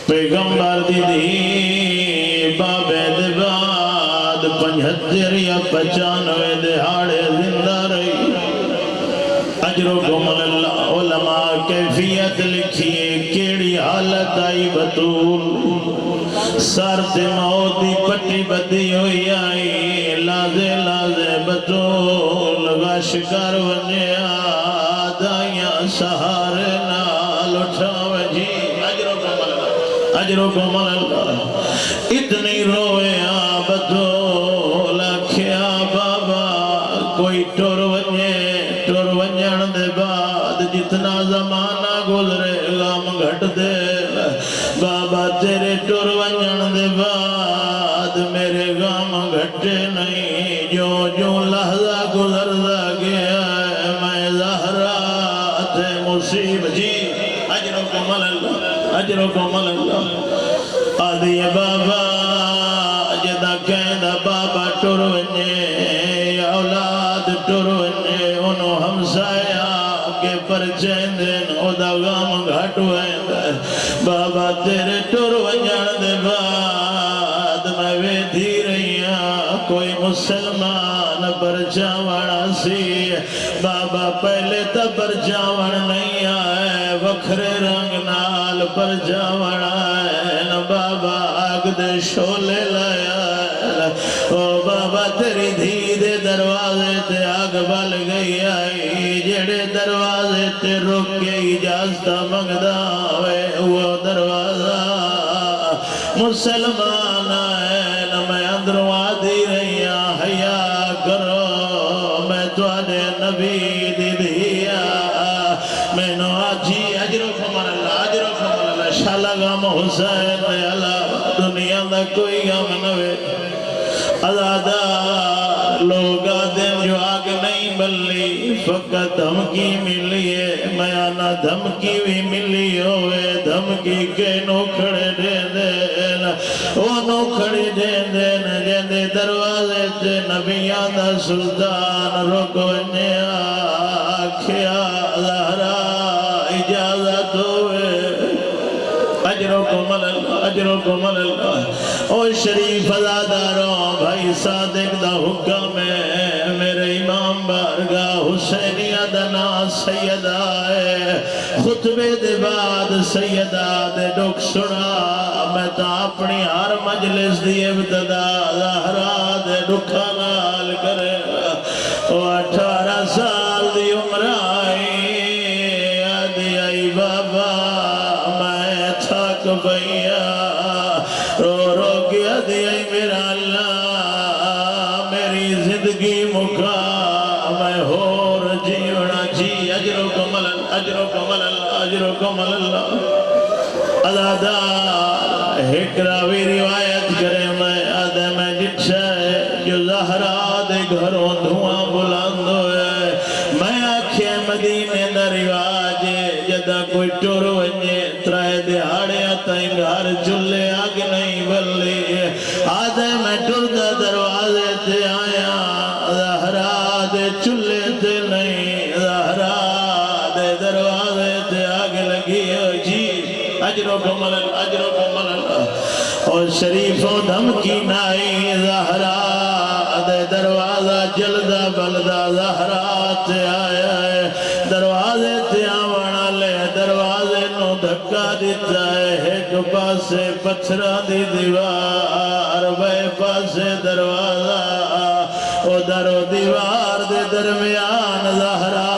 پیغمبر دی بابے دے بعد 75 یا 95 دہاڑے زندہ رہی اجرکم اللہ علماء کیفیت لکھیے کیڑی حالت آئی بطول سر تے موت دی پٹی بدی ہوئی آئی لازے لازے بطول غش کر ونیا دائیاں سہارے نال اٹھاوے جی اجرکم اللہ اتنی روئے بطول کھیا بابا کوئی ٹور ونجن دے بعد جتنا زمانہ گزرے غم گھٹ دے بابا تیرے ٹور ونجن دے بعد میرے غم گھٹے نہیں جو جو لحظہ گزر دا گیا ہے میں زہرا تے مصیب جی اجرکم اللہ اجرکم اللہ آدھی بابا جدا کہندا بابا ٹور ونجے یا اولاد ٹور ونجے انہوں ہمسایا کے پرچین دین او دا غام گھٹ ویندا بابا تیرے ٹور ونجن دے بعد میں ویدھی رہی ہاں کوئی مسلمان پرچاوڑا سی بابا پہلے تا پرچاوڑ نہیں آئے وکھرے رنگ نال پرچاوڑا ہے نا بابا آگ دے شولے لایا او بابا تیری دھی دے دروازے تے آگ بل گئی آئی جڑے دروازے تے رک کے اجازت منگدا ہوئے وہ دروازہ مسلمان آئے نا میں اندروں آدھی رہی حیا کرو میں تواڈے نبی دی دھیا میں نو آجی اجرکم اللہ اجرکم اللہ شالا غم حسین علا دنیا دا کوئی غم نوے ازادہ لوگ آدم جو آگ نہیں بلی فقط دھمکی ملی ہے میں آنا دھمکی بھی ملی ہوئے دھمکی کے نوکھڑے دے دین وہ نوکھڑے دے دین جیندے دروازے تے نبیان دا سلطان رکو نیا آکھیا زہرا اجازت ہوئے اجرکم اللہ اجرکم اللہ او شریف ازاداروں بھائی صادق دا حکم ہے میرے امام بارگاہ حسینیہ دنا سیدہ ہے خطبے دے بعد سیدہ دے ڈک سنا میں تا اپنی ہر مجلس دی ابتدا زہرا دے ڈکھا نال کرے او 18 سال دی عمر آئی آدھی آئی بابا میں تھک بھئیا رو رو گیا دیا میرا اللہ میری زندگی مکا میں ہور جیونا جی اجرکم اللہ اجرکم اللہ اجرکم اللہ ازادہ ایک راوی روایت کرے میں آدھے میں جٹھا ہے جو زہرا دے گھروں دھواں بلند ہوئے میں آکھے مدینے دا رواج جدا کوئی ٹور ونجے ترائے دہاڑے آتا انگار چلے آگ نہیں بلی آدھے میں ٹور دا دروازے تے آیا زہرا دے چلے تے نہیں زہرا دے دروازے تے آگ لگی جی اجرکم اللہ اجرکم اللہ اور شریفوں دھمکی نائی زہرا دے دروازہ جلدہ بلدہ زہرا تے آیا ہے دروازے تے آوانا لے دروازے نو دھکا دیتا ہے ایک پاسے پتھرہ دی دیوار بے پاسے دروازہ او در و دیوار دے درمیان زہرا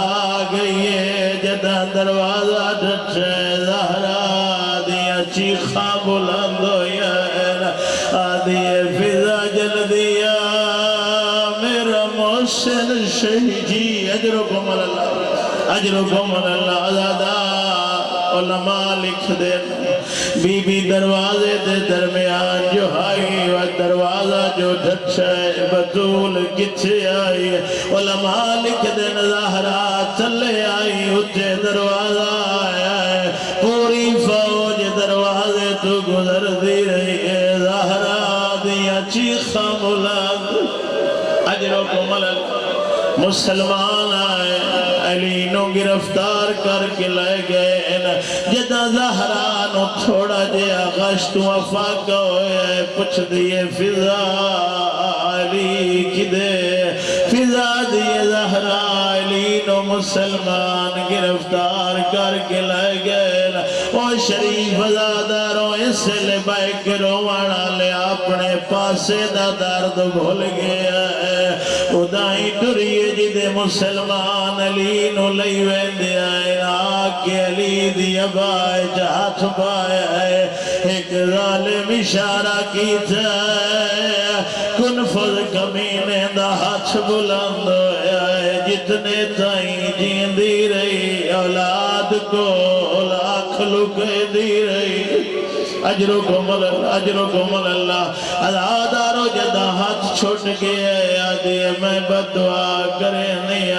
گئی ہے جدہ دروازہ ڈھٹے زہرا دیا چیخاں بلند ہویا ہے آدھی فضا جل دیا میرا محسن شہیدی اجرکم اللہ اجرکم اللہ ازادہ علماء لکھ دے بی بی دروازے دے درمیان جو آئی و دروازہ جو ڈھچائے بطول کچھے آئی علماء لکھ دے زہرا چلے آئی اچھے دروازہ آیا ہے پوری فوج دروازے تو گزر دی رہی ہے زہرا دیا چیخا بلند اجرکم اللہ مسلمان آئے علی نو گرفتار کر کے لے گئے جدہ زہرا نو تھوڑا جے آغاش تو افاقہ ہوئے پچھ دیئے فضا علی کدے فضا دیئے زہرا علی نو مسلمان گرفتار کر کے لے گئے او شریف ازاداروں اس لے بائک روانا لے اپنے پاسے دا درد بھول گیا ادائی ڈریے جدے مسلمان علی نو لئی ویندے آئے آکے علی دی ابائے جہاں چھپائے آئے ایک ظالم اشارہ کی تھا کن فض کمینے دا ہاتھ بلند ہوئے جتنے تائیں جیندی رہی اولاد کو لاکھ لکے دی رہی اجرکم اللہ ازادارو جدہ ہاتھ چھوٹ گئے آدھی میں بدعا کرے نہیں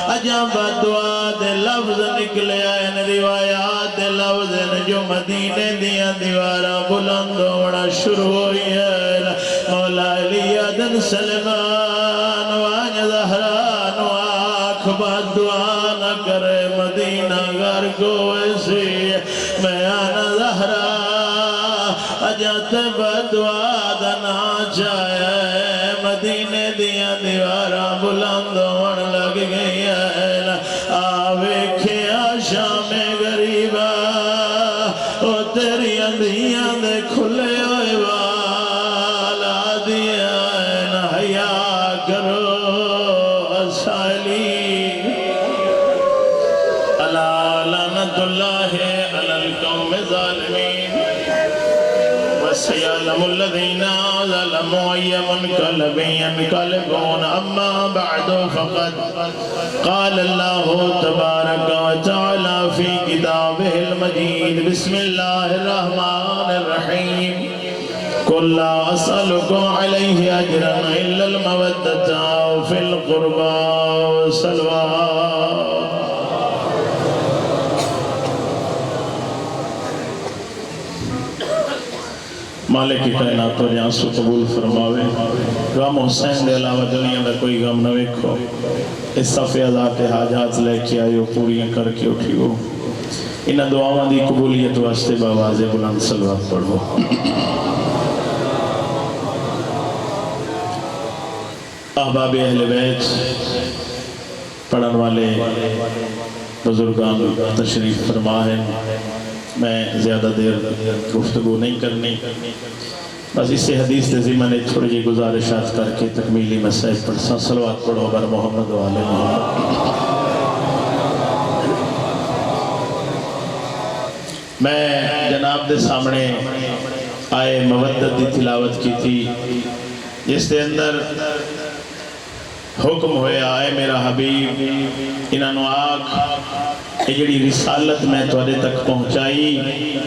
اجاں بدعا دے لفظ نکلے آئین روایات دے لفظ جو مدینے دیا دیوارا بلند ہونا شروع ہوئی ہے مولا علی عدن سلمان وانج زہران واکھ بدعا نہ کرے مدینہ گھر کو ایسی میں آنا زہران اجت بدعا دنا چاہے مدینے دیا دیوارا بلند ہون لگ گئی ہے آوے کھیا شام غریبا او تیری اندھیاں دے کھلے ہوئے والا دیا حیا کرو اسالی اللہ لعنت اللہ علی القوم ظالمین سيعلم الذين ظلموا أي منقلب ينقلبون أما بعد فقد قال الله تبارك وتعالى في كتابه المجيد بسم الله الرحمن الرحيم قل لا أسألكم عليه أجرا إلا المودة في القربى والسلوى مالک کی کائنات اور آنسو قبول فرماوے غم حسین دے علاوہ دنیا میں کوئی غم نہ ویکھو اس صفحے ذات حاجات لے کے آئیو پوریاں کر کے اٹھیو انہاں دعاواں دی قبولیت واسطے باواز بلند صلوات پڑھو احباب اہل بیت پڑھن والے بزرگان تشریف فرما ہے میں زیادہ دیر گفتگو نہیں کرنی بس اس سے حدیث سے ذمہ نے تھوڑی جی گزارشات کر کے تکمیلی مسائل پر صلوات پڑھو بر محمد و آل محمد میں جناب دے سامنے آئے مودت دی تلاوت کی تھی جس دے اندر حکم ہوئے آئے میرا حبیب انہوں آگ یہ جڑی رسالت میں توڑے تک پہنچائی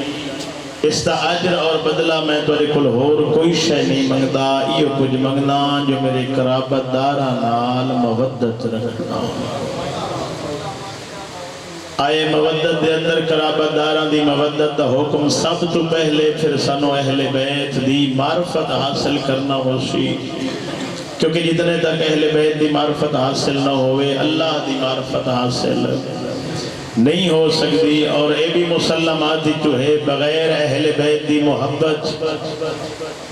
اس تا عجر اور بدلہ میں توڑے کل ہور کوئی شے نہیں منگدا یہ کچھ منگنا جو میرے قرابت دارا نال مودت رکھنا آئے مودت دے اندر قرابت داران دی مودت دا حکم سب تو پہلے پھر سنو اہل بیت دی معرفت حاصل کرنا ہو سی کیونکہ جتنے تک اہل بیت دی معرفت حاصل نہ ہوئے اللہ دی معرفت حاصل نہیں ہو سکتی اور اے بھی مسلمات جو ہے بغیر اہل بیت دی محبت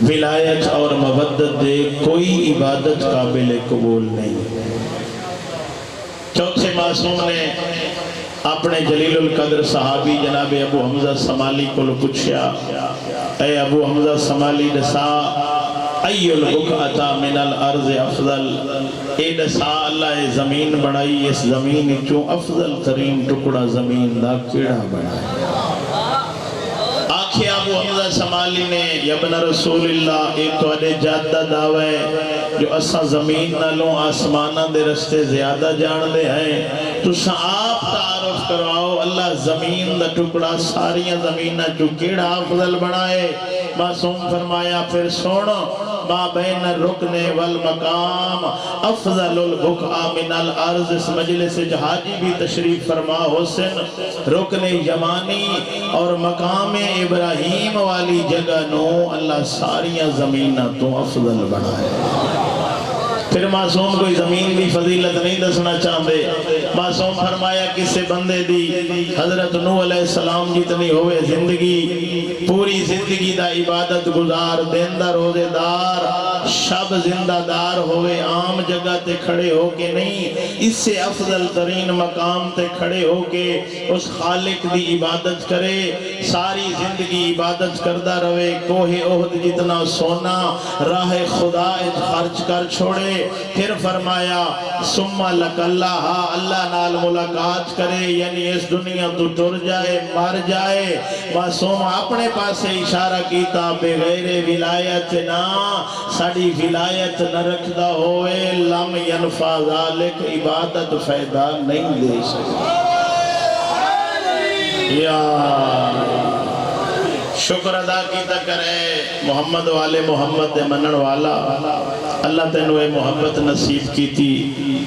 ولایت اور مودت دے کوئی عبادت قابل قبول نہیں چوتھے معصوم نے اپنے جلیل القدر صحابی جناب ابو حمزہ سمالی کو پوچھا اے ابو حمزہ سمالی دسا ای البقعتا من الارض افضل اے دسا اللہ زمین بڑھائی اس زمین چوں افضل ترین ٹکڑا زمین دا کیڑا بڑھائی آنکھیں ابو حمزہ سمالی نے یبن رسول اللہ ایک تو اڈے جادہ دعوے جو اسا زمین نالوں آسمانہ دے رستے زیادہ جان دے ہیں تو آپ تعارف کراؤ اللہ زمین دا ٹکڑا ساریاں زمینہ جو کیڑا افضل بنائے معصوم فرمایا پھر سونا ما بین الرکن والمقام افضل البقع من الارض اس مجلس جہاجی بھی تشریف فرما حسن رکن یمانی اور مقام ابراہیم والی جگہ نو اللہ ساریاں زمینہ تو افضل بنائے پھر معصوم کوئی زمین دی فضیلت نہیں دسنا چاہتے. معصوم فرمایا کسے بندے دی حضرت نوح علیہ السلام جتنی ہوئے زندگی، پوری زندگی دا عبادت گزار، دن دا روزے دار، شب زندہ دار ہوئے، عام جگہ تے کھڑے ہو کے نہیں، اس سے افضل ترین مقام تے کھڑے ہو کے اس خالق دی عبادت کرے، ساری زندگی عبادت کردہ روے، کوہ احد جتنا سونا راہ خدا خرچ کر چھوڑے. پھر فرمایا ثم لک اللہ، اللہ نال ملاقات کرے، یعنی اس دنیا تو ٹر جائے، مر جائے. معصوم اپنے پاسے اشارہ کیتا بغیر ولایت نہ، ساڑی ولایت نہ رکھدا ہوئے لم ینفع ذالک، عبادت فائدہ نہیں دے سکتا. یا شکر ادا کیتا کرے محمد والے محمد دے منن والا. اللہ تینوں اے محبت نصیب کی تھی،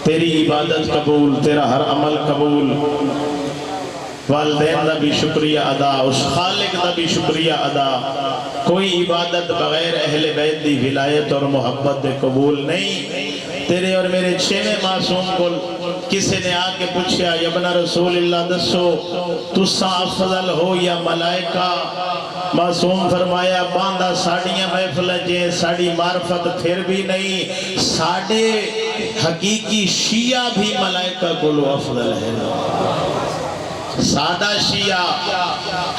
تیری عبادت قبول، تیرا ہر عمل قبول. والدین دا بھی شکریہ ادا، اس خالق دا بھی شکریہ ادا. کوئی عبادت بغیر اہل بیت دی ولایت اور محبت دے قبول نہیں. تیرے اور میرے چھویں معصوم کو کسی نے آ کے پوچھا یا ابن رسول اللہ دسو تساں افضل ہو یا ملائکہ؟ معصوم فرمایا باندھا ساڑیاں محفل جے ساڑی معرفت پھر بھی نہیں، ساڑے حقیقی شیعہ بھی ملائکہ کو لو افضل ہے. سادہ شیعہ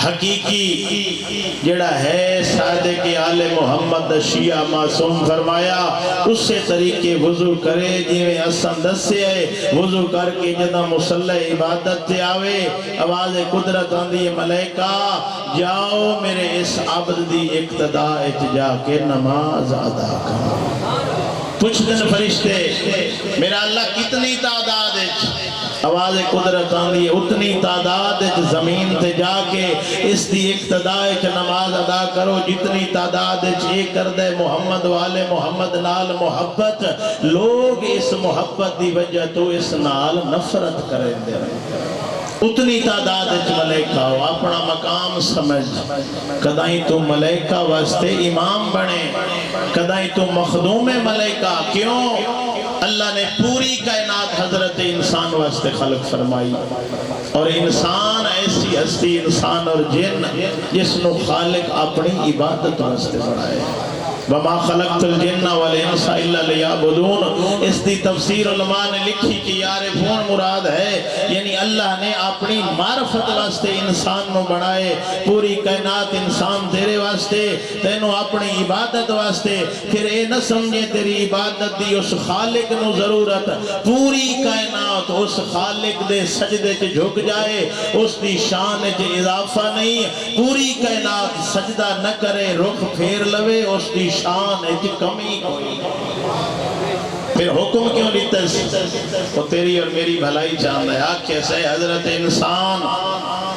حقیقی جڑا ہے صادق آل محمد شیعہ معصوم فرمایا اس سے طریقے وضو کرے جیویں اساں دسے ہے. وضو کر کے جدہ مصلی عبادت تے آوے آواز قدرت آندی ملائکہ جاؤ میرے اس عبد دی اقتداء اچ جا کے نماز ادا کرو. پوچھ دن فرشتے میرا اللہ کتنی تعداد ہے؟ آواز قدرت آندی اتنی تعداد زمین تے جا کے اس دی اقتداء نماز ادا کرو جتنی تعداد ایک کر دے محمد والے محمد نال محبت. لوگ اس محبت دی وجہ تو اس نال نفرت کریں دے. اتنی تعداد ملائکہ ہو، اپنا مقام سمجھ. کدائیں تو ملائکہ واسطے امام بنے، کدائیں تو مخدوم ملائکہ. کیوں؟ اللہ نے پوری کائنات حضرت انسان واسطے خلق فرمائی، اور انسان ایسی ہستی انسان اور جن جس نو خالق اپنی عبادت واسطے بنائے. وَمَا خَلَقْتُ الْجِنَّ وَالْإِنسَ إِلَّا لِيَعْبُدُونَ. اس دی تفسیر علماء نے لکھی کہ یارفون مراد ہے یعنی اللہ نے اپنی معرفت واسطے انسان نو بنائے. پوری کائنات انسان تیرے واسطے، تینوں اپنی عبادت واسطے. پھر اے نہ سمجھے تیری عبادت دی اس خالق نو ضرورت، پوری کائنات اس خالق دے سجدے چ جھک جائے، اس دی شان چ اضافہ نہیں. پوری کائنات سجدہ نہ کرے رخ پھیر لوے، اس دی شان ہے کمی کوئی. پھر حکم کیوں لیتا ہے؟ وہ تیری اور میری بھلائی چاہتا ہے. آکھے سے حضرت انسان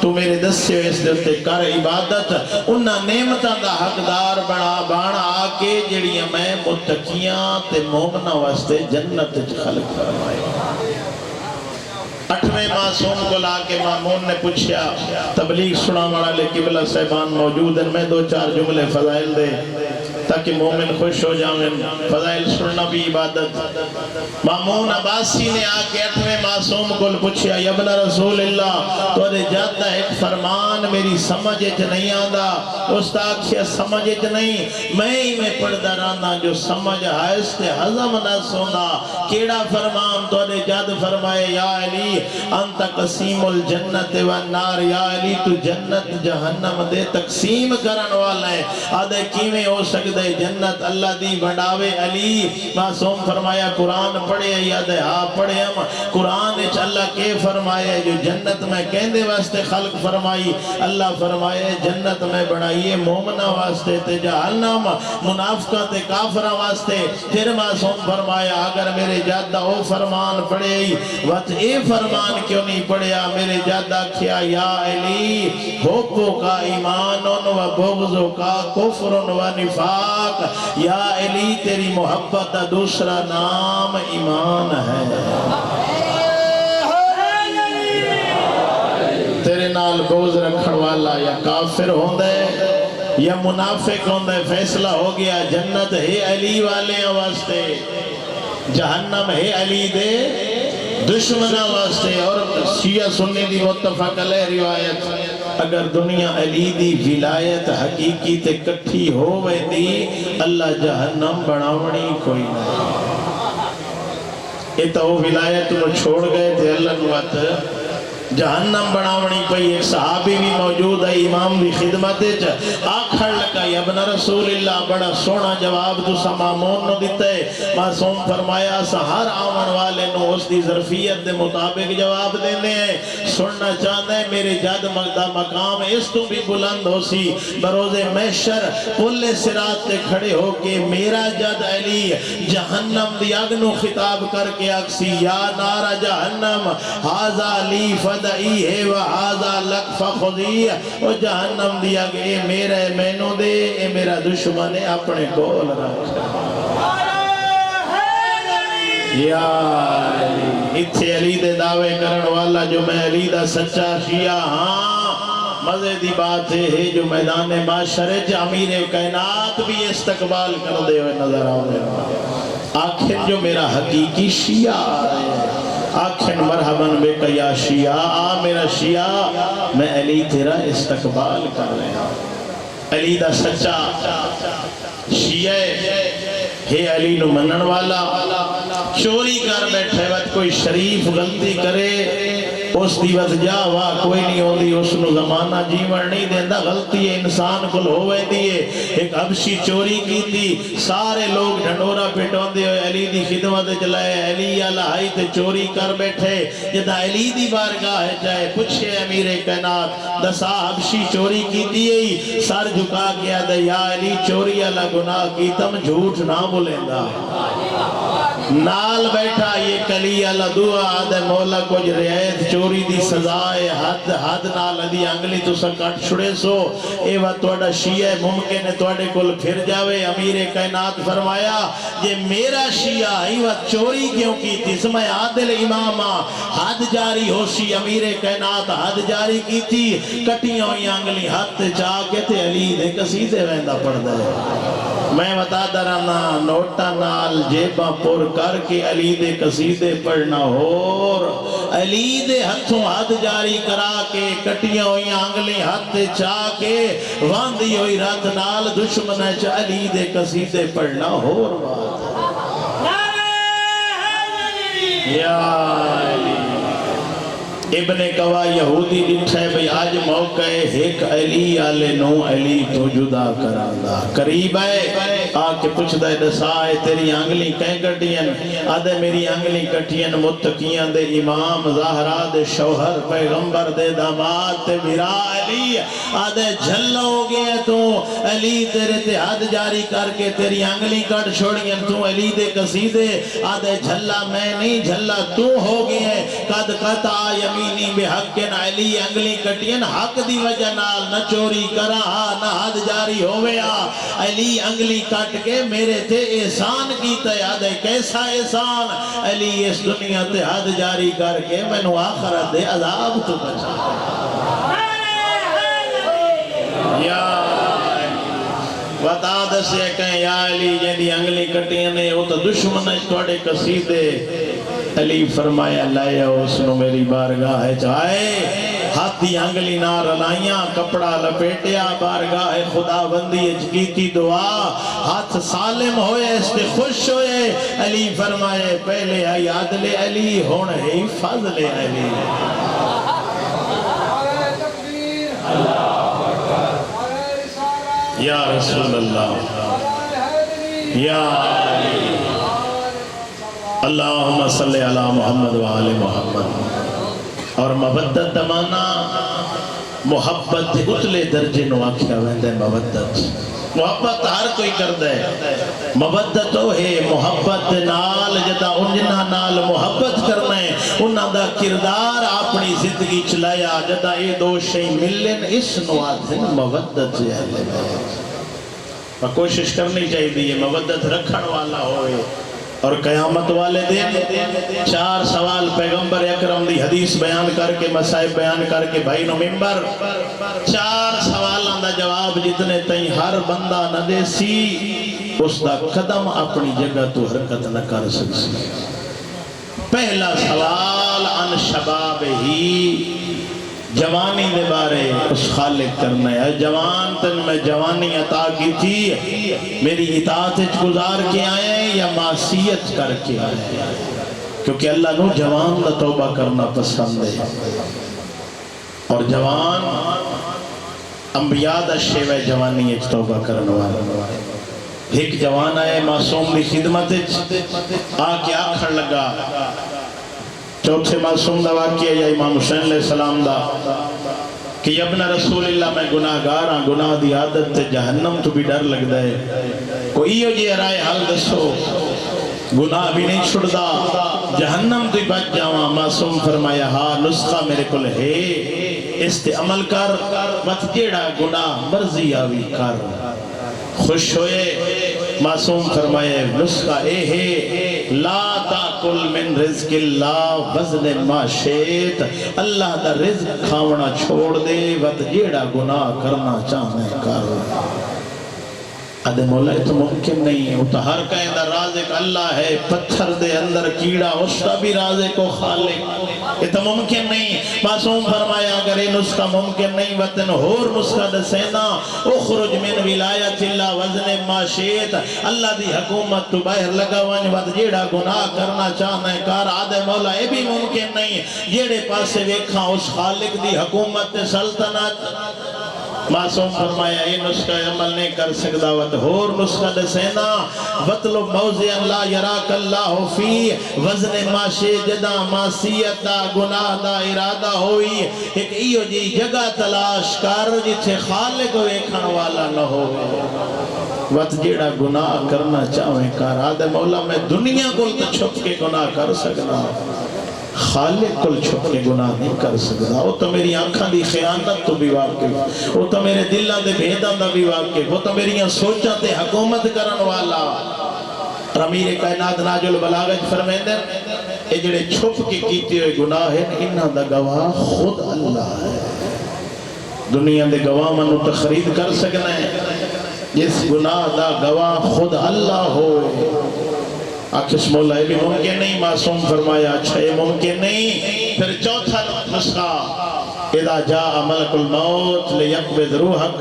تو میرے دسے اس دلتے کر عبادت، انہاں نعمتاں دا حقدار بنا آکے جڑیاں میں متقیاں تے مومنہ واسطے جنت خلق فرمائے. 8ویں معصوم کو لا کے مامون نے پوچھا تبلیغ سنا والا لے قبلہ صاحبان موجود ہیں، میں 2-4 جملے فضائل دے تاکہ مومن خوش ہو جائیں. فضائل سننا بھی عبادت. مامون عباسی نے آ کے 8ویں معصوم کو پوچھا یا ابن رسول اللہ تو دے جاتا ایک فرمان میری سمجھ اچ نہیں آندا. استاد کیا سمجھ اچ نہیں، میں پڑھدا رہنا جو سمجھ ہائس تے ہضم نہ سونا. کیڑا فرمان تو دے جد فرمائے یا علی انت قسیم الجنت والنار، یا علی تو جنت جہنم دے تقسیم کرن والا ہے. آدھے کیویں ہو سکتا جنت اللہ دی بڑھاوے علی؟ معصوم فرمایا قرآن پڑھے یا دے ہاں پڑھے ہم. قرآن اچھ اللہ کے فرمائے جو جنت میں کہندے واسطے خلق فرمائی. اللہ فرمائے جنت میں بڑھائیے مومنہ واسطے تے جہنم منافقہ تے کافرہ واسطے. پھر معصوم فرمایا اگر میرے جادہ او فرمان پڑھے وقت اے فرمان کیوں نہیں پڑھیا؟ میرے جادہ کیا یا علی حبو کا ایمان و بغضو کا کفر و نفاق. یا علی تیری محبت کا دوسرا نام ایمان ہے. تیرے نال بغض رکھن والا یا کافر ہوندے یا منافق ہوندے، فیصلہ ہو گیا جنت ہے علی والے واسطے. جہنم ہے علی دے دشمنہ واسطے. اور شیعہ سنی دی متفق علیہ روایت اگر دنیا علی دی ولایت حقیقی تے کٹھی ہو ویندی اللہ جہنم بناونی کوئی نہیں. یہ تو ولایت کو چھوڑ گئے تھے اللہ نوات جہنم بناونی پئی. ایک صحابی بھی موجود ہے امام بھی خدمت آکھڑ لگا یا ابن رسول اللہ بڑا سونا جواب تو سمامون نو دیتا ہے. معصوم فرمایا سہار آمن والے نو اس دی ظرفیت دے مطابق جواب دینے ہیں. سننا چاہتا ہے میرے جد مقدہ مقام اس تو بھی بلند ہو سی بروز محشر پل صراط تے کھڑے ہو کے میرا جد علی جہنم دی اگنو خطاب کر کے اکسی یا نار جہنم حاضا لی فدعی ہے وحاضا لک فخذی. او جہنم دیا کہ اے میرے مینوں دے اے میرا دشمن اپنے کول رکھ. یا علی اتھے علی دے دعوے کرن والا جو میں علی دا سچا شیعہ ہاں. مزے دی بات ہے جو میدان معاشرے امیر کائنات بھی استقبال کر دے ہوئے نظر آؤں. آخر جو میرا حقیقی شیعہ ہے آخر مرحباً بے یا شیعہ آ میرا شیعہ میں علی تیرا استقبال کر رہے ہیں. علی دا سچا شیعہ ہے علی نو منن والا. چوری کر بیٹھے وقت کوئی شریف غلطی کرے اس دی وجہ واہ کوئی نہیں ہوندی اس نو زمانہ جیون نہیں دیندہ. غلطی انسان کو ہوئے دیئے. ایک حبشی چوری کی تھی سارے لوگ ڈھنڈورا پیٹون دے ہوئے علی دی خدمت چلائے. علی الہائی تے چوری کر بیٹھے جدہ علی دی بارگاہ ہے جائے پوچھے امیر کائنات دسا حبشی چوری کی تھی سر جھکا گیا دے یا علی چوری اللہ گناہ کی تم جھوٹ نہ بولیں گا. نال بیٹھا یہ کلی اللہ دعا آدھے مولا کچھ رعایت چوری دی سزائے حد نال دی انگلی تو سکٹ چھڑے سو اے وقت توڑا شیعہ ممکن ہے توڑے کل پھر جاوے. امیر کائنات فرمایا یہ میرا شیعہ ہی وقت چوری کیوں کی تھی سمیں عادل امامہ حد جاری ہو سی. امیر کائنات حد جاری کی تھی کٹیوں ہی انگلی حد چاہ کے تھے علی دے قصیدے ویندہ پڑھ دے. میں بتا درانا نوٹا نال جیبا پور کر کے علی دے قصیدے پڑھنا اور علی دے ہتھوں حد جاری کرا کے کٹیاں ہوئی آنگلیں ہاتھ چاہ کے واندی ہوئی رات نال دشمن چا علی دے قصیدے پڑھنا اور بات. یا علی ابن قوا یہودی ڈٹھے بھئی آج موقع ہے ایک علی آلے نو علی تو جدا کراندہ قریب ہے آکے پوچھ دے دسائے تیری آنگلی کہیں کٹین آدھے میری آنگلی کٹین متقیان دے امام زہرہ دے شوہر پیغمبر دے داماد تے میرا علی آدھے جھلا ہو گئے تو علی تیرے تے حد جاری کر کے تیری آنگلی کٹ چھوڑین تو علی دے قصیدے آدھے جھلا میں نہیں جھلا تو ہو گئے قد قطع یمینی بے حق علی انگلی کٹین حق دی وجہ نال نہ چوری کرا نہ حد جاری ہویا علی انگلی کٹ کے میرے تے احسان کیتا یاد ہے کیسا احسان علی اس دنیا تے حد جاری کر کے میں نو آخرت دے عذاب تو بچا. یا بتا دسے کہیں یا علی جیدی انگلی کٹینے وہ تو دشمن ہے توڑے قصیدے. علی فرمایا لائے اس نو میری بارگاہ ہے چاہے ہاتھی انگلی نہ رلائیاں کپڑا لپیٹیا بارگاہ خدا بندی اجگیتی دعا ہاتھ سالم ہوئے اس پہ خوش ہوئے. علی فرمائے پہلے آئی عدل علی ہون ہے فضل علی. یا رسول اللہ یا علی اللہم صلی علی محمد وآل محمد. اور محبت دمانا محبت اتلے درجے نو آکھیا ویندے محبت محبت ہر کوئی کر دے محبت تو ہے محبت نال جدا انجنا نال محبت کرنے انہاں دا کردار اپنی زندگی چلایا جدا اے دو شئی ملن اس نو آدھن محبت جہلے میں کوشش کرنی چاہیے دیئے محبت رکھن والا ہوئے. اور قیامت والے دن 4 سوال پیغمبر اکرم دی حدیث بیان کر کے مسائب بیان کر کے بھائی نو ممبر 4 سوالان دا جواب جتنے تئیں ہر بندہ نہ دے سی اس دا قدم اپنی جگہ تو حرکت نہ کر سکسی۔ پہلا سوال عن شباب ہی، جوانی دے بارے اس خالق کرنا ہے۔ جوان تن میں جوانی عطا کی تھی، میری اطاعت گزار کے آئے ہیں یا معصیت کر کے آئے ہیں؟ کیونکہ اللہ نو جوان دا توبہ کرنا پسند ہے، اور جوان انبیاء دا شیوہ جوانی ایک توبہ کرنا والا۔ ایک جوان آئے معصوم دی خدمت آکے آکھر لگا، چوتھے معصوم دا واقعہ یا امام حسین علیہ السلام دا کہ ابن رسول اللہ میں گناہ گار ہاں، گناہ دی عادت تے جہنم تو بھی ڈر لگ دے، کوئی یہ رائے حال دسو، گناہ بھی نہیں چھڑدا، جہنم تو بچ جاواں۔ معصوم فرمایا ہاں نسخہ میرے کل ہے، اس تے عمل کر، بس جیڑا گناہ مرضی آوی کر۔ خوش ہوئے، معصوم فرمائے نسخہ اے ہے، لا تاکل من رزق اللہ وزن ما شیط، اللہ دا رزق کھاونا چھوڑ دے، وقت جیڑا گناہ کرنا چاہنے کر۔ ادھے مولا یہ تو ممکن نہیں ہے، وہ تو ہر کہیں دا رازق اللہ ہے، پتھر دے اندر کیڑا اس کا بھی رازق و خالق، یہ تو ممکن نہیں۔ معصوم فرمایا اگر یہ نسخہ ممکن نہیں وطن ہور نسخہ دسینا، اخرج من ولایت اللہ وزن ما شیط، اللہ دی حکومت تو باہر لگا وانی وقت جیڑا گناہ کرنا چاہنا ہے کار۔ آدھے مولا یہ بھی ممکن نہیں، جیڑے پاسے ویکھاں اس خالق دی حکومت سلطنت۔ معصوم فرمایا یہ نسخہ عمل نہیں کر سکتا، وقت ہور نسخہ دسینا، وطلب موضع لا یراک اللہ فی وزن ماشے جدا معصیت دا گناہ دا ارادہ ہوئی، ایک ایو جی جگہ تلاش کر جتھے خالق ویکھن والا نہ ہو، وقت جیڑا گناہ کرنا چاہویں کر۔ آدھے مولا میں دنیا کو چھپ کے گناہ کر سکنا، خالق کل چھپ کے گناہ نہیں کر سکتا۔ وہ تو میری آنکھاں دی خیانت تو بھی واقف، وہ تو میرے دلہ دے بھیداں دا بھی واقف، وہ تو میری سوچاں تے حکومت کرن والا۔ امیر کائنات ناج البلاغت فرمیندے اے جڑے چھپ کے کیتے ہوئے گناہ ہے انہاں دا گواہ خود اللہ ہے۔ دنیا دے گواہ منو تخرید کر سکنا ہے، جس گناہ دا گواہ خود اللہ ہوئے۔ آکھس مولا یہ بھی ممکن نہیں، معصوم فرمایا اچھا یہ ممکن نہیں۔ پھر چوتھا نسخہ، اذا جاء ملک الموت لیقبض روحک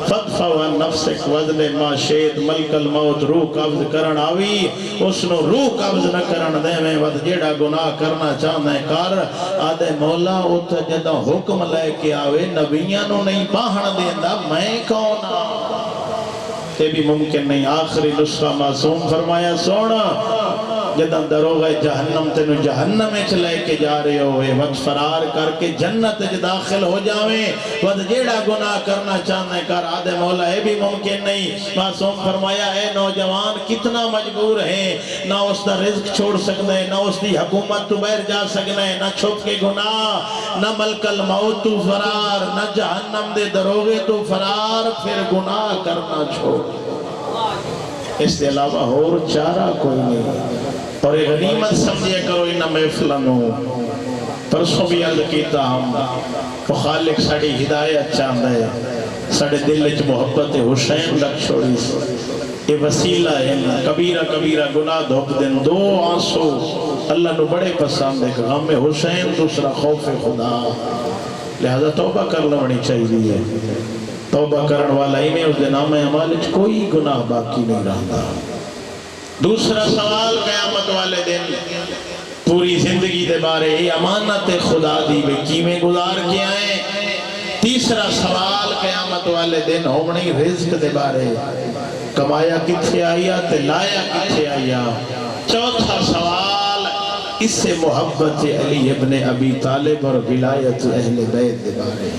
فادفع عن نفسک وزن ما شئت، ملک الموت روح قبض کرن آوی، اس نو روح قبض نہ کرن دے میں ود جیڑا گناہ کرنا چاہنا ہے کر۔ آدھے مولا اتھا جدہ حکم لے کے آوے نبیاں نو نہیں باہن دیندہ میں کون آؤں، یہ بھی ممکن نہیں۔ آخری نسخہ معصوم فرمایا سونا جدہ دروغ جہنم تینو جہنم میں چلے کے جا رہے ہوئے، وقت فرار کر کے جنت داخل ہو جاویں، وقت جیڑا گناہ کرنا چاہنے کر۔ آدھے مولا یہ بھی ممکن نہیں۔ معصوم فرمایا اے نوجوان کتنا مجبور ہے، نہ اس دا رزق چھوڑ سکنا ہے، نہ اس دی حکومت تو بیر جا سکنا ہے، نہ چھپ کے گناہ، نہ ملک الموت تو فرار، نہ جہنم دے دروغے تو فرار، پھر گناہ کرنا چھوڑ۔ اس کے علاوہ اور چارہ کوئی نہیں، اور یہ غنیمت سمجھے کرو انہا محفلنو۔ پرسوں بھی عرض کیتا ہم وہ خالق ساڑی ہدایت چاہتا ہے، ساڑے دل اچھ محبت حسین رکھ چھوڑی، یہ وسیلہ ہے، کبیرہ کبیرہ گناہ دھوپ دن، دو آنسو اللہ نو بڑے پسند ہے، غم حسین دوسرا خوف خدا، لہذا توبہ کر لونی چاہیے۔ توبہ کرن والا ہی میں اس دن نام عمالج کوئی گناہ باقی نہیں رہتا۔ دوسرا سوال قیامت والے دن، پوری زندگی دے بارے امانت خدا دی بے کیمیں گزار کے آئیں۔ تیسرا سوال قیامت والے دن ہومنی رزق دے بارے، کمایا کتھے آیا تے لایا کتھے آیا۔ چوتھا سوال اس سے محبت علی ابن ابی طالب اور ولایت اہل بیت دے بارے،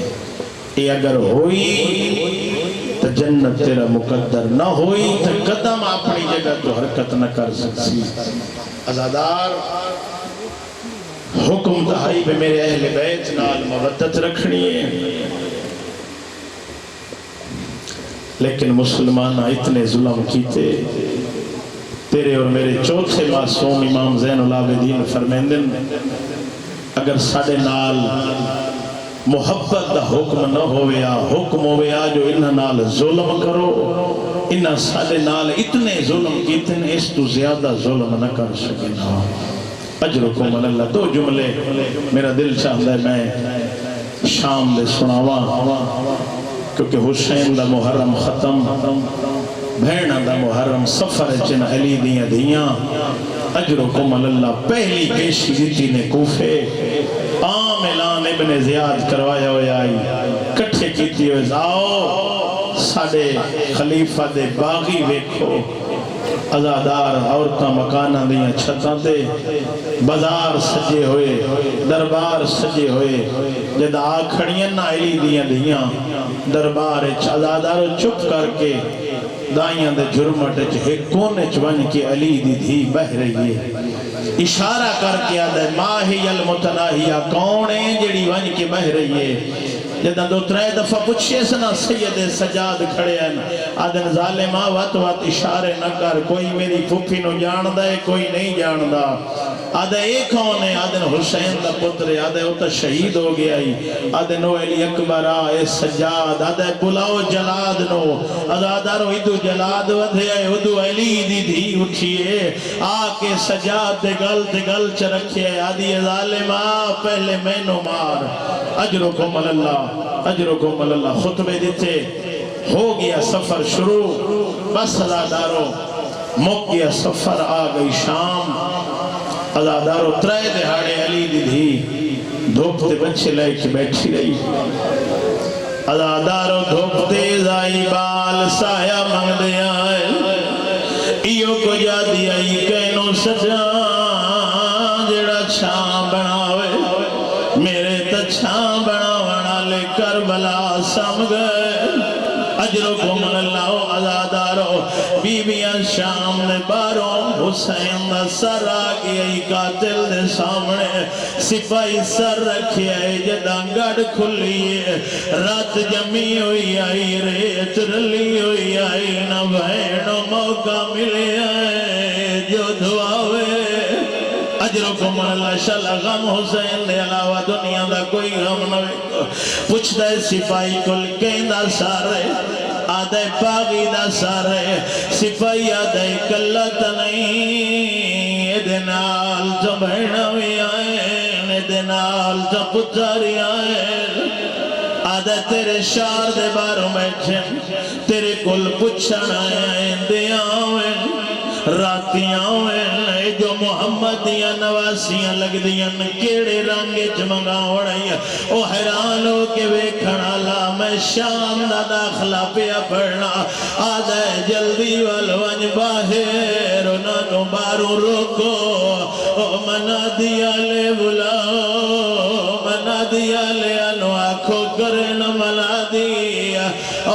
یہ اگر ہوئی تو جنت تیرا مقدر، نہ ہوئی تو قدم اپنی جگہ تو حرکت نہ کر سکسی۔ ازادار حکم دہائی پہ میرے اہل بیت نال مودت رکھنی ہے، لیکن مسلمانہ اتنے ظلم کیتے۔ تیرے اور میرے چوتھے معصوم امام زین العابدین فرمیندن اگر ساڑے نال محبت دا حکم نہ ہویا، حکم ہویا جو انہاں نال ظلم کرو، انہاں سادے نال اتنے ظلم کیتے ہیں اس تو زیادہ ظلم نہ کر سکے نا اجرکم اللہ. دو جملے میرا دل چاہتا ہے میں شام دے سناواں کیونکہ حسین دا محرم ختم بھیڑا دا محرم سفر چن علی دیاں دیاں اجرکم اللہ پہلی پیشی دیتی نے کوفے عام اعلان ابن زیاد کروایا ہویا آئی کٹھے کیتی ہوئے آؤ ساڑے خلیفہ دے باغی ویکھو ازادار عورتاں مکانہ دیاں چھتاں دے بازار سجے ہوئے دربار سجے ہوئے جد آکھڑیاں نہ علی دیاں دیاں دربار ازادار چپ کر کے دائیاں دے جرمٹ ایک کونے چون کے علی دی دھی بہ رہی ہے اشارہ کر کے آدھے ماہی المتناہیہ کونے جڑی ون کے بہ رہی ہے جدہ دو ترے دفعہ پوچھئے سنا سید سجاد کھڑے ہیں آدھن ظالمہ وات وات اشارے نہ کر کوئی میری پھوپھی نو جاندہ ہے کوئی نہیں جاندہ آدھے ایک کون ہے آدھن حسین دا پتر ہے آدھے وہ تا شہید ہو گیا ہی آدھے نو علی اکبر آئے سجاد آدھے بلاو جلاد نو ازادارو ادو جلاد ودھے آئے ادو علی دی دھی اٹھئے آکے سجاد دے گل چرکھئے آدھی ظالمہ پہلے میں نو مار اجرکم اللہ خطبے دیتے ہو گیا سفر شروع بس ازادارو مک گیا سفر آ گئی شام ازادارو ترے دہاڑے علی دی دھی دھوپتے بچے لائے کے بیٹھی رہی ازادارو دھوپتے زائی بال سایہ منگ دیا ایو کو جا دیا ای کینو سجا جڑا چھاں بناوے میرے تا چھاں بناونا لے کربلا سم گئے اجرکم اللہ ازادارو بی بیاں شام نے باروں حسین دا سر آگئی ای قاتل دے سامنے سپاہی سر رکھی آئی جداں گڑ کھلی رات جمی ہوئی آئی ریت رلی ہوئی آئی نہ بہنوں موقع ملے آئے جو دعاوے اجرکم اللہ شاءاللہ غم حسین دے علاوہ دنیا دا کوئی غم نہ پوچھ دے سپاہی کل کہندہ سارے آدھے پاغی دا سارے سپاہی آدھے کلت نہیں ادنال جو بہنوی آئین ادنال جو پتاری آئین آدھے تیرے شار دے باروں میں چھن تیرے کل پچھن آئین دے آئین راتیاں آئین جو محمدیاں نواسیاں لگ دیاں کیڑے رنگے چمنگا وڑائیاں او حیران ہو کے ویکھنا لا میں شام دا داخلہ پیا پڑھنا آدھے جلدی والوانج باہر انہوں باروں روکو او منا دیا لے بلاؤ منا دیا لے انو آنکھوں کرن منا دیا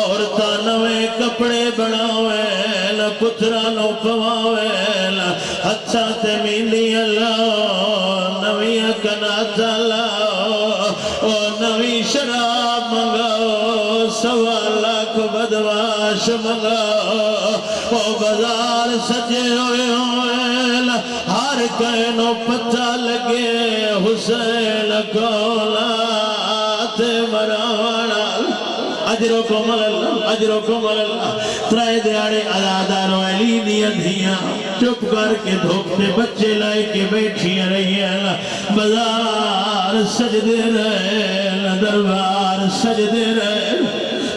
اور تانوے کپڑے بناوین پترانو پواوین ہتھا تے میلی اللہ نوی کنات اللہ او نوی شراب منگاؤ سوا لاکھ بدواش منگاؤ او بازار سجے ہوئے ہوئے ہر کہنو پتہ لگے حسین کولات مراوانا اجرکم اللہ ترائے دیاڑے ازادارو علی دیا دھیاں چپ کر کے دھوپتے بچے لائے کے بیٹھی رہی ہیں بازار سجدے رہے دربار سجدے رہے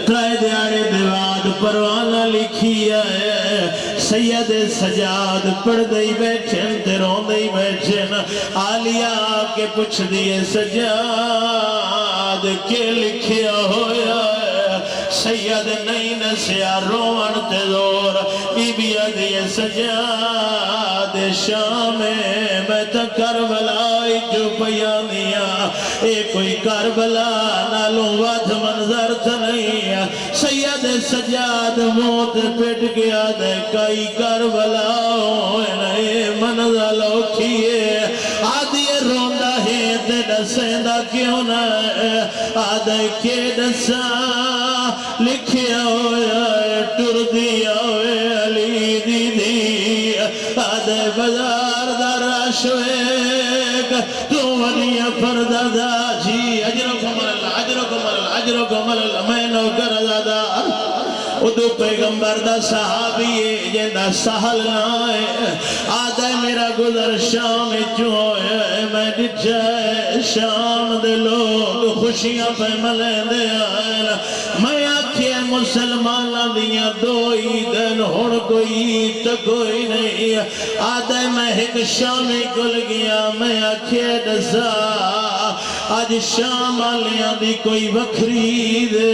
ترائے دیاڑے دیواد پروانہ لکھی ہے سید سجاد پڑھ دئی بیٹھن تیرون دئی بیٹھن آلیا کے پوچھ دیئے سجاد کے لکھیا ہویا سید نہیں نسیا روان تے دور بی بی دیئے سجاد شام میں تا کربلائی جو پیانیا اے کوئی کربلا نالوں واد منظر تا نہیں سید سجاد موت پیٹ گیا دے کئی کربلاؤں اے منظر لوکھیے آدھی روندہ ہے تے ڈسیندہ کیوں نہ آدھے کے ڈسا لکھیا ہویا ٹر دیا ہویا علی دی دی آدھے بازار در عشویک تو ونیا پردہ دا جی اجرکم اللہ میں نوکر ازادار ادو پیغمبر دا صحابی جیندہ سہل نائے آدھے میرا گزر شام چوئے میں ڈچے شام دے لوگ خوشیاں پہ ملے دے آئے میں آکھے مسلمانہ دیا دو عیدن ہون کوئی عید کوئی نہیں آدھے میں ایک شامی کل گیا میں آکھے دسا آج شام آلیاں دی کوئی وکھری دے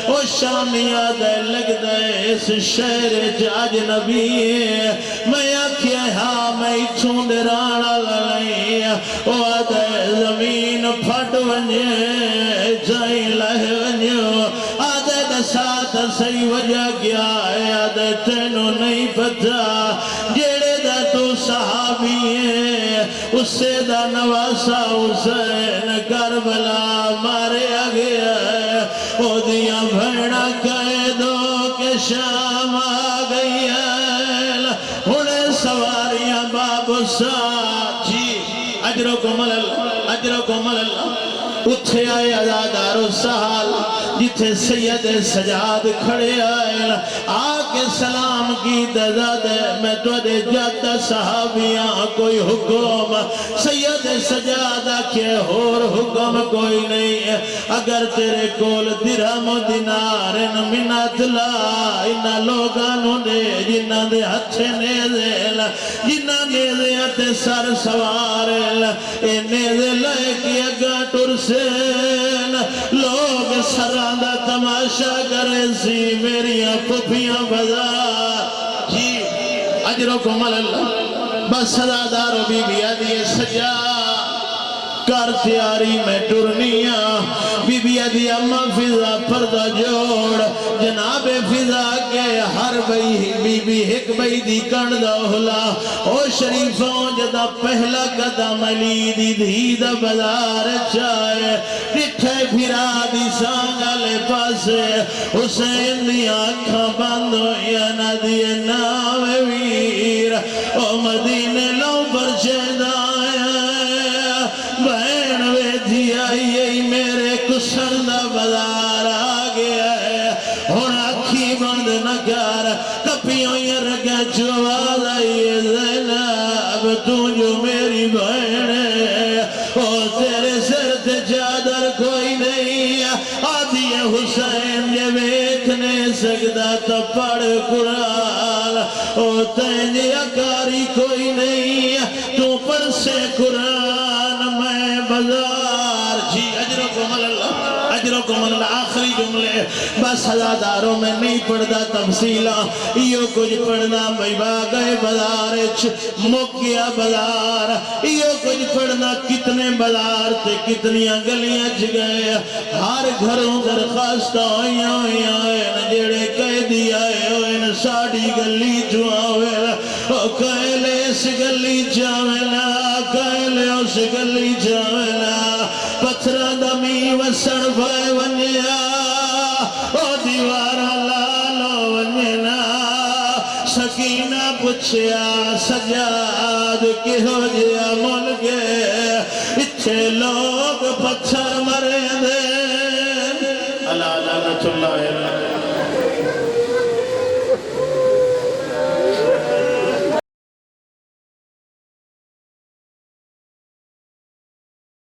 او شامی آدھے لگ دے اس شہر جاج نبی میں آکھے ہاں میں چھوند رانا لڑائی او آدھے زمین پھٹ ونجے جائیں لہ ونجو آدھے دسات سی وجہ گیا ہے آدھے تینوں نہیں پتا جیڑے دا تو صحابی ہے اس سے دا نواسا حسین کربلا مارے گیا ہے او دیا بھیڑا قیدوں کے شام آگئی ہے انہیں سواریاں باب ساچی اجرکم اللہ اجرکم اللہ اتھے آئے عزادار سہال جتھے سید سجاد کھڑے آئے آکے سلام کی دزاد میں تو دے جاتا صحابیاں کوئی حکم سید سجاد کے اور حکم کوئی نہیں اگر تیرے کول درہم و دینار منت لا انہا لوگانوں دے جنہ دے ہتھے نیزے جنہ نیزے ہتھے سر سوار اے نیزے لائے کی اگا ٹرسین لوگ سراندہ تماشا کرے سی میریاں پھپیاں بزار جی اجرکم اللہ بس صدادارو بی بی عدی سجا کر تیاری میں ٹرنیاں بی بی عدی اممہ فضا پردہ جوڑ جناب فضا کے ہر بی بی ایک بی دی کردہ ہلا او شریفوں جدہ پہلا قدم علی دی دھیدہ بزار چائے ڈٹھے پھرا دی سانگالے پاسے حسین دی آنکھاں بند ہویا ندی نام ویر او مدینے لو پر چیدائے بہن ویدھی آئی میرے کسردہ بزار آگیا ہے ہون اکھی بند نکار کپیوں یہ رگا چواز آئی زینب تو جو میری بہن ہے او تیرے سر تے چادر کوئی نہیں آدھی حسین جے بیکھنے سکتا تو پڑھ قرآن او تینجے اکاری کوئی نہیں تو پر سے قرآن میں بزار جی اجرکم اللہ اجرکم اللہ آخری جملے بس ہزاداروں میں نہیں پڑھدا تفصیلہ یہ کچھ پڑھنا بھئی باگئے بزار مکیا بزار یہ کچھ پڑھنا کتنے بزار تھے کتنیاں گلیاں گئے ہر گھروں درخواست ہوئیاں جیڑے قیدی آئے ہوئے ساڑی گلی چواوے کہلے اس گلی چاوینا کہلے اس گلی چاوینا پتھرہ دمی وسڑ بھائے ونیا او دیوارہ لالو ونینا سکینہ پچھیا سجاد کی ہو جیا ملکے اتھے لوگ پتھر مرے دے اللہ لعنت اللہ